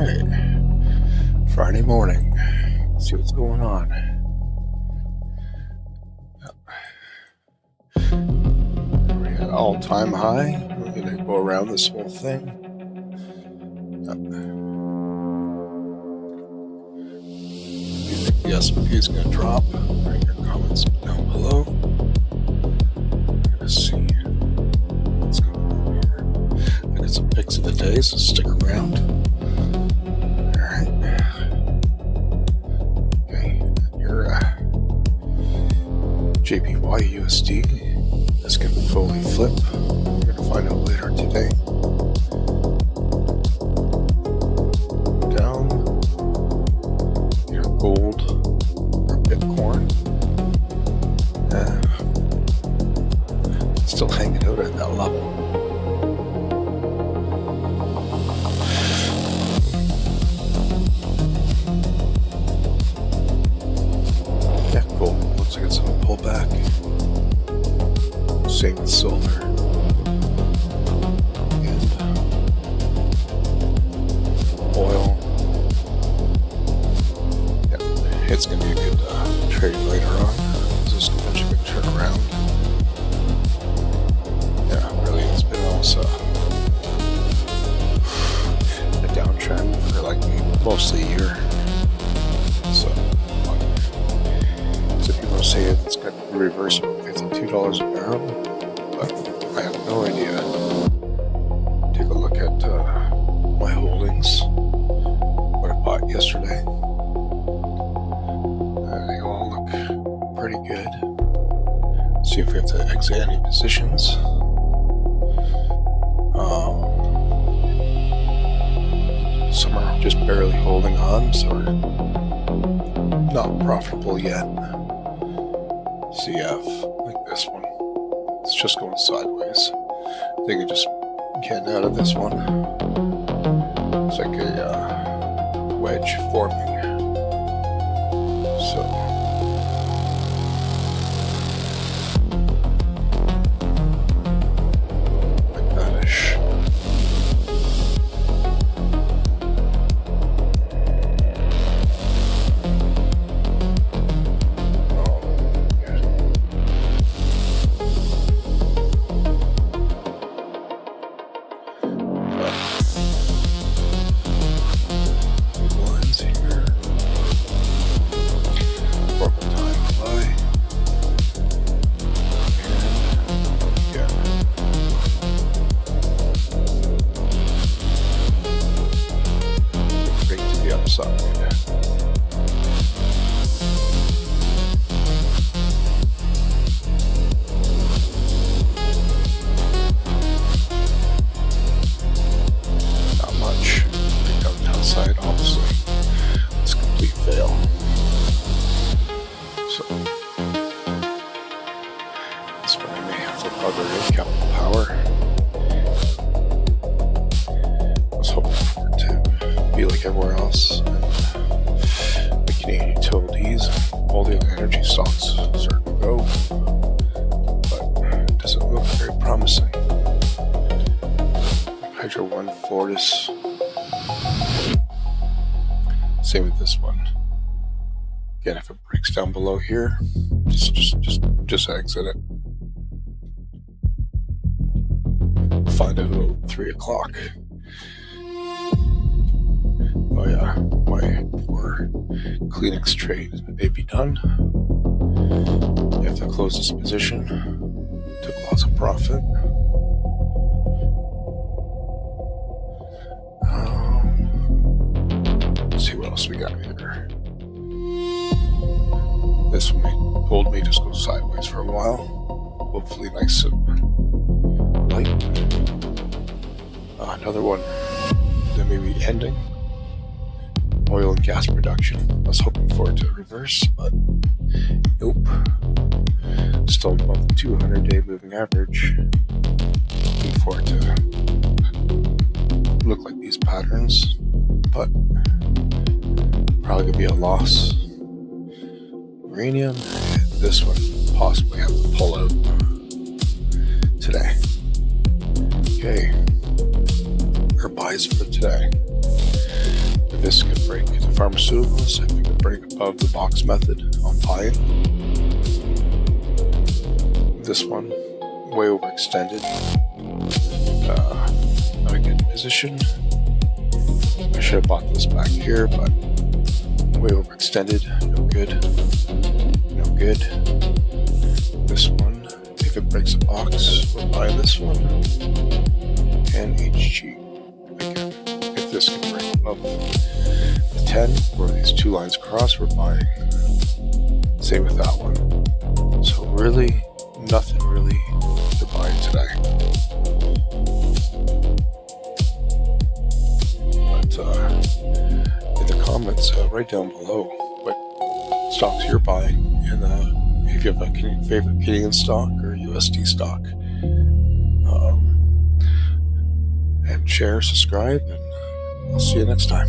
Alright, Friday morning. Let's see what's going on. We're at all-time high. We're going to go around this whole thing. Do you think the S&P is going to drop? Write your comments down below. Let's see what's going on here. I got some picks of the day, so stick around. Alright. Okay, your JPY USD is going to totally flip. We're going to find out later today. Down. Your gold or Bitcoin. Still hanging out at that level. Yeah, gold looks like it's on a pullback. Same with silver. And oil. Yeah, it's going to be a good trade later on. This is going to be a big turnaround. Yeah, really, it's been also a downtrend for like mostly a year. So people say it's got to reverse $52 a barrel, but I have no idea. Take a look at my holdings, what I bought yesterday. They all look pretty good. See if we have to exit any positions. Some are just barely holding on, so we're not profitable yet. CF, like this one, it's just going sideways. They could just get out of this one. It's like a wedge forming. So like that-ish. Everywhere else, the Canadian utilities, all the other energy stocks start to go, but it doesn't look very promising. Hydro One, Fortis, same with this one. Again, if it breaks down below here, just exit it. Find out at 3 o'clock. Oh yeah, my poor Kleenex trade may be done. You have to close this position. Took lots of profit. Let's see what else we got here. This one gold may just go sideways for a while. Hopefully nice and light. Another one that may be ending. Oil and gas production. I was hoping for it to reverse, but nope. Still above the 200-day moving average. Looking for it to look like these patterns, but probably gonna be a loss. Uranium, this one possibly have to pull out today. Okay, our buys for today. this could break the pharmaceuticals, if it could break above the box method on buying. This one, way overextended. Not a good position. I should have bought this back here, but way overextended. No good. No good. This one, if it breaks a box, we're buying this one. And HG. Again, if this can break above the 10, where these two lines cross, we're buying. Same with that one. So really, nothing really to buy today. But in the comments, right down below what stocks you're buying, and if you have a favorite Canadian stock or USD stock. And share, subscribe, and I'll see you next time.